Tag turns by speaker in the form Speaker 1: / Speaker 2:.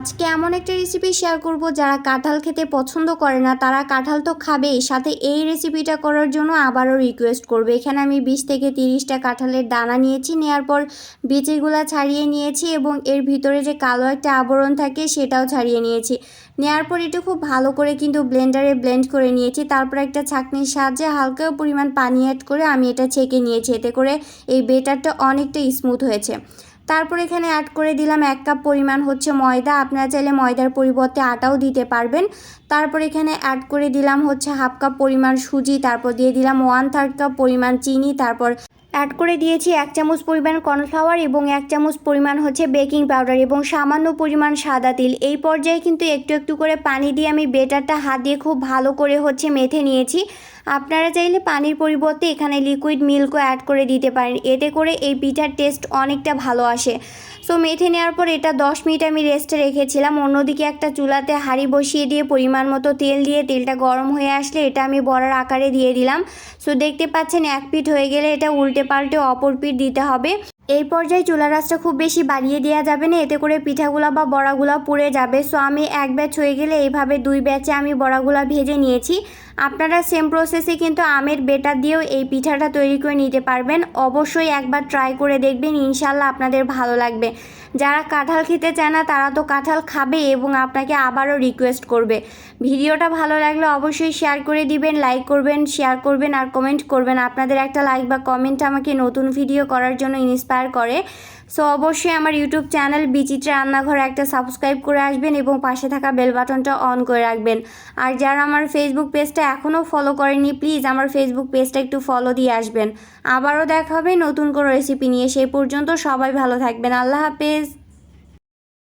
Speaker 1: আজকে এমন একটা রেসিপি শেয়ার করব যারা কাঁঠাল খেতে পছন্দ করে না তারা কাঁঠাল তো খাবেই, সাথে এই রেসিপিটা করার জন্য আবারও রিকোয়েস্ট করবে। এখানে আমি 20 থেকে 30টা কাঁঠালের দানা নিয়েছি, নেওয়ার পর বিচিগুলা ছাড়িয়ে নিয়েছি এবং এর ভিতরে যে কালো একটা আবরণ থাকে সেটাও ছাড়িয়ে নিয়েছি। নেওয়ার পর এটা খুব ভালো করে কিন্তু ব্লেন্ডারে ব্লেন্ড করে নিয়েছি। তারপর একটা ছাঁকনির সাহায্যে হালকা পরিমাণ পানি অ্যাড করে আমি এটা ছেঁকে নিয়েছি, এতে করে এই বেটারটা অনেকটা স্মুথ হয়েছে। তারপর এখানে অ্যাড করে দিলাম 1 কাপ পরিমাণ হচ্ছে ময়দা, আপনারা চাইলে ময়দার পরিবর্তে আটাও দিতে পারবেন। তারপর এখানে অ্যাড করে দিলাম হচ্ছে 1/2 কাপ পরিমাণ সুজি, তারপর দিয়ে দিলাম 1/3 কাপ পরিমাণ চিনি, তারপর অ্যাড করে দিয়েছি 1 চামচ পরিমাণ কর্নফ্লাওয়ার এবং 1 চামচ পরিমাণ হচ্ছে বেকিং পাউডার এবং সামান্য পরিমাণ সাদা তিল। এই পর্যায়ে কিন্তু একটু একটু করে পানি দিয়ে আমি বেটারটা হাত দিয়ে খুব ভালো করে হচ্ছে মেখে নিয়েছি। আপনারা চাইলে পানির পরিবর্তে এখানে লিকুইড মিল্কও অ্যাড করে দিতে পারেন, এতে করে এই পিঠার টেস্ট অনেকটা ভালো আসে। সো মেখে নেওয়ার পর এটা 10 মিনিট আমি রেস্টে রেখেছিলাম। অন্যদিকে একটা চুলাতে হাঁড়ি বসিয়ে দিয়ে পরিমাণ মতো তেল দিয়ে তেলটা গরম হয়ে আসলে এটা আমি বড়ার আকারে দিয়ে দিলাম। সো দেখতে পাচ্ছেন এক পিঠ হয়ে গেলে এটা উল্টে পাল্টে অপর পিঠ দিতে হবে। এই পর্যায়ে চুলার আঁচটা খুব বেশি বাড়িয়ে দেওয়া যাবে না, এতে করে পিঠাগুলা বা বড়াগুলা পুড়ে যাবে। সো আমি এক ব্যাচ হয়ে গেলে এইভাবে 2 ব্যাচে আমি বড়াগুলা ভেজে নিয়েছি। আপনারা সেম প্রসেসে কিন্তু আমের বেটার দিয়েও এই পিঠাটা তৈরি করে নিতে পারবেন। অবশ্যই একবার ট্রাই করে দেখবেন, ইনশাল্লাহ আপনাদের ভালো লাগবে। যারা কাঁঠাল খেতে চায় না তারা তো কাঁঠাল খাবে এবং আপনাকে আবারও রিকোয়েস্ট করবে। ভিডিওটা ভালো লাগলে অবশ্যই শেয়ার করে দিবেন, লাইক করবেন, শেয়ার করবেন আর কমেন্ট করবেন। আপনাদের একটা লাইক বা কমেন্ট আমাকে নতুন ভিডিও করার জন্য ইন্সপায়ার করে। সো অবশ্যই আমার ইউটিউব চ্যানেল বিচিত্রা রান্নাঘর একটা সাবস্ক্রাইব করে আসবেন এবং পাশে থাকা বেল বাটনটা অন করে রাখবেন। আর যারা আমার ফেসবুক পেজটা এখনও ফলো করেনি প্লিজ আমার ফেসবুক পেজটা একটু ফলো দিয়ে আসবেন। আবারও দেখা হবে নতুন কোনো রেসিপি নিয়ে, সেই পর্যন্ত সবাই ভালো থাকবেন। আল্লাহ হাফেজ।